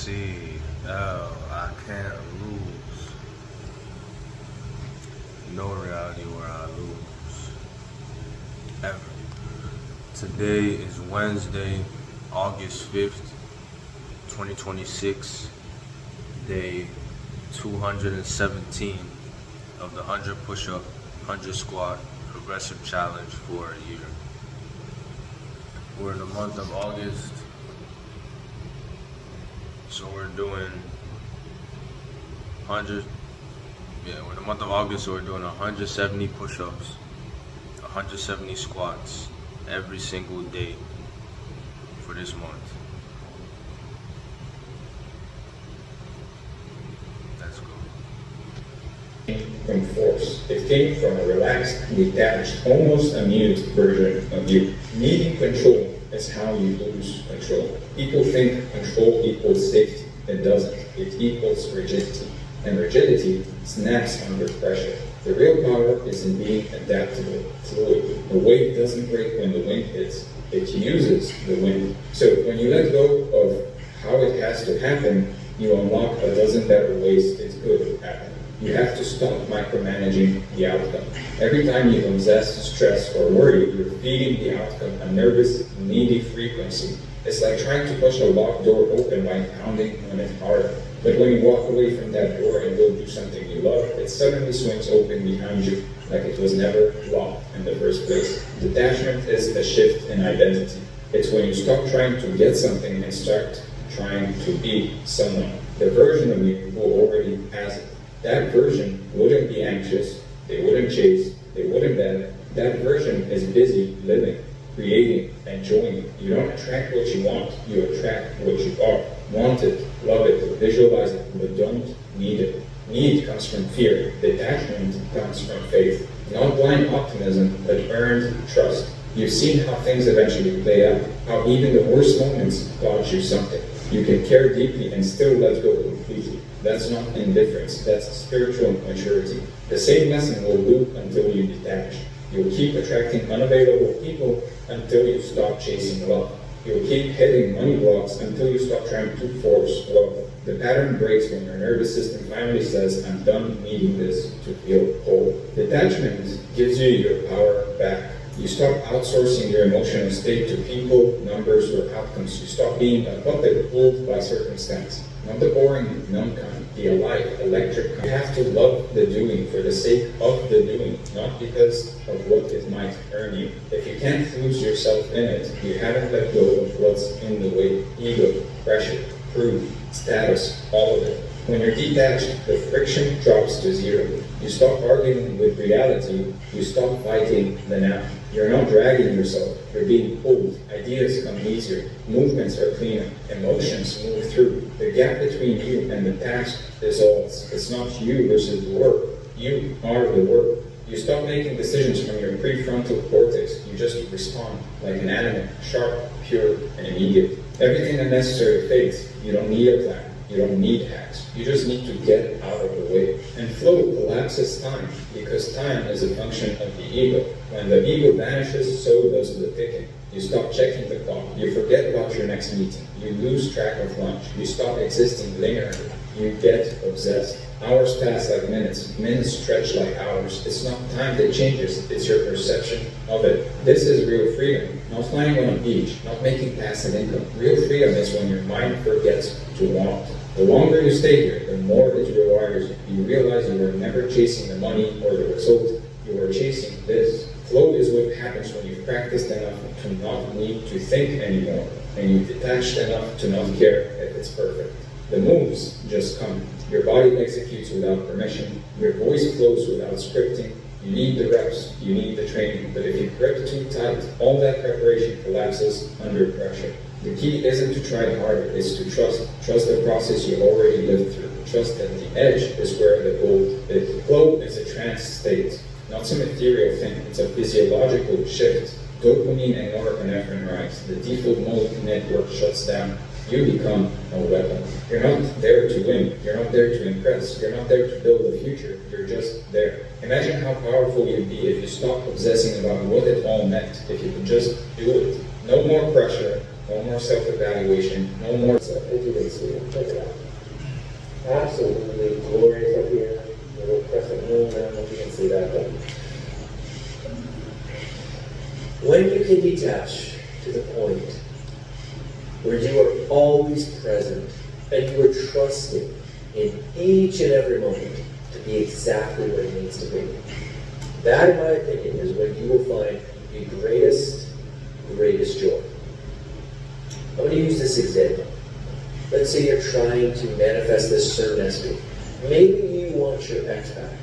icLAAo, I can't lose. No reality where I lose. Ever. Today is Wednesday, August 5th, 2026, day 217 of the 100 push-up, 100 squat progressive challenge for a year. We're in the month of August, so we're doing 100, we're in the month of August, so we're doing 170 push-ups, 170 squats every single day for this month. Let's go. From force. It came from a relaxed, detached, almost amused version of you. Needing control is how you lose control. People think control equals safety. It doesn't. It equals rigidity. And rigidity snaps under pressure. The real power is in being adaptable, fluid. A wave doesn't break when the wind hits. It uses the wind. So when you let go of how it has to happen, you unlock a dozen better ways it could happen. You have to stop micromanaging the outcome. Every time you obsess, stress, or worry, you're feeding the outcome a nervous, needy frequency. It's like trying to push a locked door open by pounding on it harder. But when you walk away from that door and go do something you love, it suddenly swings open behind you like it was never locked in the first place. Detachment is a shift in identity. It's when you stop trying to get something and start trying to be someone. The version of you who already has it. That version wouldn't be anxious, they wouldn't chase, they wouldn't beg. That version is busy living, creating, enjoying. You don't attract what you want, you attract what you are. Want it, love it, visualize it, but don't need it. Need comes from fear, detachment comes from faith. Not blind optimism, but earned trust. You've seen how things eventually play out, how even the worst moments taught you something. You can care deeply and still let go completely. That's not indifference, that's spiritual maturity. The same lesson will loop until you detach. You'll keep attracting unavailable people until you stop chasing love. You'll keep hitting money blocks until you stop trying to force love. The pattern breaks when your nervous system finally says, I'm done needing this to feel whole. Detachment gives you your power back. You stop outsourcing your emotional state to people, numbers, or outcomes. You stop being a puppet pulled by circumstance. Not the boring, numb kind, the alive, electric kind. You have to love the doing for the sake of the doing, not because of what it might earn you. If you can't lose yourself in it, you haven't let go of what's in the way. Ego, pressure, proof, status, all of it. When you're detached, the friction drops to zero. You stop arguing with reality, you stop fighting the now. You're not dragging yourself, you're being pulled. Ideas come easier, movements are cleaner, emotions move through. The gap between you and the task dissolves. It's not you versus the work, you are the work. You stop making decisions from your prefrontal cortex, you just respond like an animal, sharp, pure, and immediate. Everything unnecessary fades. You don't need a plan. You don't need hacks. You just need to get out of the way. And flow collapses time, because time is a function of the ego. When the ego vanishes, so does the ticking. You stop checking the clock. You forget about your next meeting. You lose track of lunch. You stop existing linearly. You get obsessed. Hours pass like minutes. Minutes stretch like hours. It's not time that changes. It's your perception of it. This is real freedom. Not flying on a beach. Not making passive income. Real freedom is when your mind forgets to want. The longer you stay here, the more it rewires you. You realize you were never chasing the money or the result. You were chasing this. Flow is what happens when you've practiced enough to not need to think anymore, and you've detached enough to not care if it's perfect. The moves just come. Your body executes without permission. Your voice flows without scripting. You need the reps, you need the training, but if you grip too tight, all that preparation collapses under pressure. The key isn't to try harder, it's to trust. Trust the process you already lived through. Trust that the edge is where the gold is. Flow is a trance state, not some ethereal thing. It's a physiological shift. Dopamine and norepinephrine rise. The default mode network shuts down. You become a weapon. You're not there to win. You're not there to impress. You're not there to build a future. You're just there. Imagine how powerful you'd be if you stopped obsessing about what it all meant, if you could just do it. No more pressure, no more self-evaluation, no more... So, as you can see, check it out. Absolutely glorious up here. Little crescent moon, I don't know if you can see that, but when you can detach to the point where you are always present and you are trusting in each and every moment to be exactly what it needs to be, that, in my opinion, is when you will find the greatest joy. I'm going to use this example. Let's say you're trying to manifest this certain aspect. Maybe you want your ex back.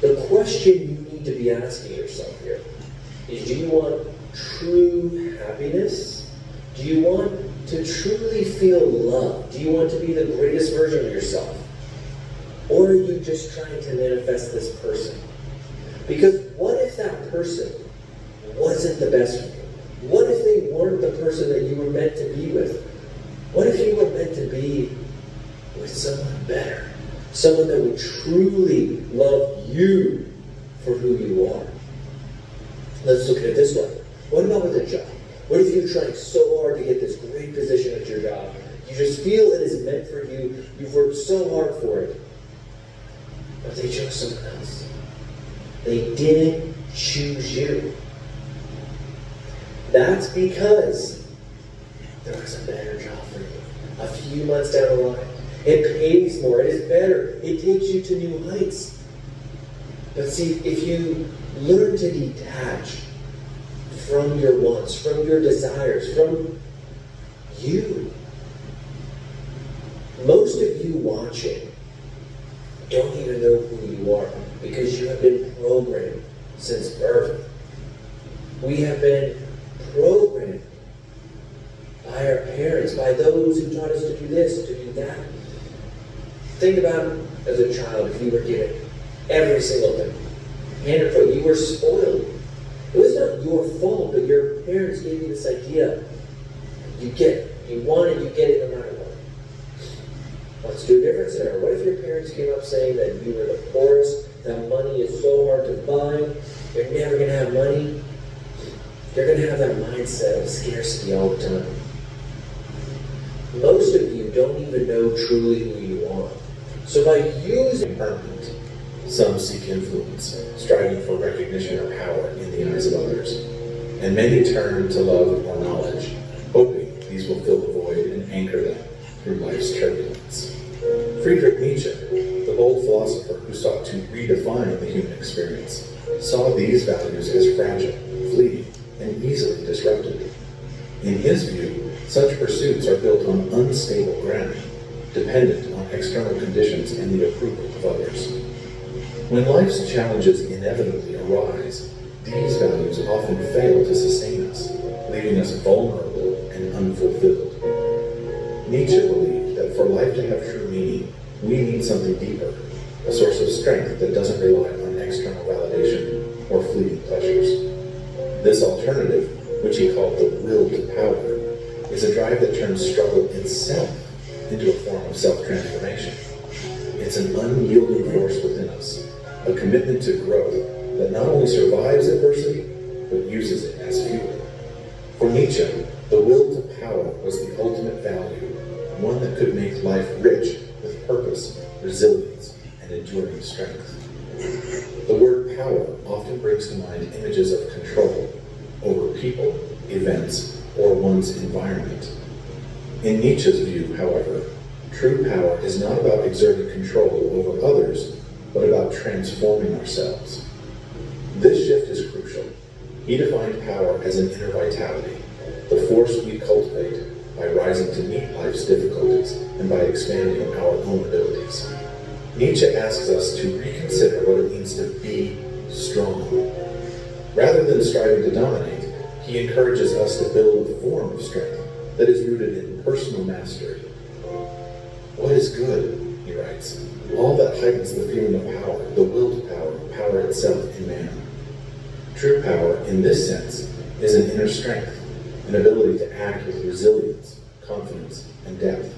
The question you need to be asking yourself here is, do you want true happiness? Do you want to truly feel love? Do you want to be the greatest version of yourself? Or are you just trying to manifest this person? Because what if that person wasn't the best for you? What if they weren't the person that you were meant to be with? What if you were meant to be with someone better? Someone that would truly love you for who you are? Let's look at it this way. What about with a job? What if you're trying so hard to get this great position at your job? You just feel it is meant for you. You've worked so hard for it. But they chose someone else. They didn't choose you. That's because there was a better job for you. A few months down the line. It pays more. It is better. It takes you to new heights. But see, if you learn to detach from your wants, from your desires, from you, most of you watching don't even know who you are because you have been programmed since birth. We have been programmed by our parents, by those who taught us to do this, to do that. Think about it as a child, if you were given every single thing. Hand and foot, you were spoiled. It was not your fault, but your parents gave you this idea. You get it. You want it, you get it no matter what. Let's do a different scenario. What if your parents came up saying that you were the poorest, that money is so hard to buy, you're never going to have money? You're going to have that mindset of scarcity all the time. Most of you don't even know truly who you are. So by using permanent, some seek influence, striving for recognition or power in the eyes of others. And many turn to love or knowledge, hoping these will fill the void and anchor them through life's turbulence. Friedrich Nietzsche, the bold philosopher who sought to redefine the human experience, saw these values as fragile, fleeting, and easily disrupted. In his view, such pursuits are built on unstable ground, dependent on external conditions and the approval of others. When life's challenges inevitably arise, these values often fail to sustain us, leaving us vulnerable and unfulfilled. Nietzsche believed that for life to have true meaning, we need something deeper, a source of strength that doesn't rely on external validation or fleeting pleasures. This alternative, which he called the will to power, is a drive that turns struggle itself into a form of self-transformation. It's an unyielding force within us, a commitment to growth that not only survives adversity, but uses it as fuel. For Nietzsche, the will to power was the ultimate value, one that could make life rich with purpose, resilience, and enduring strength. The word power often brings to mind images of control over people, events, or one's environment. In Nietzsche's view, however, true power is not about exerting control over others, but about transforming ourselves. This shift is crucial. He defined power as an inner vitality, the force we cultivate by rising to meet life's difficulties and by expanding our own abilities. Nietzsche asks us to reconsider what it means to be strong. Rather than striving to dominate, he encourages us to build a form of strength that is rooted in personal mastery. What is good, he writes, all that heightens the feeling of power, the will to power, power itself in man. True power, in this sense, is an inner strength, an ability to act with resilience, confidence, and depth.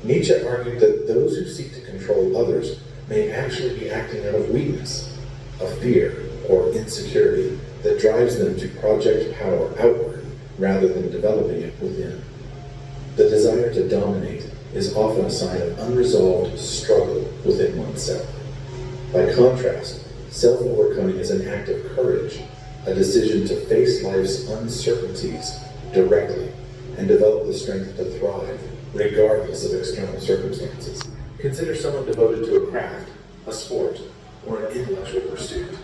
Nietzsche argued that those who seek to control others may actually be acting out of weakness, a fear or insecurity that drives them to project power outward rather than developing it within. The desire to dominate is often a sign of unresolved struggle within oneself. By contrast, self-overcoming is an act of courage, a decision to face life's uncertainties directly and develop the strength to thrive regardless of external circumstances. Consider someone devoted to a craft, a sport, or an intellectual pursuit.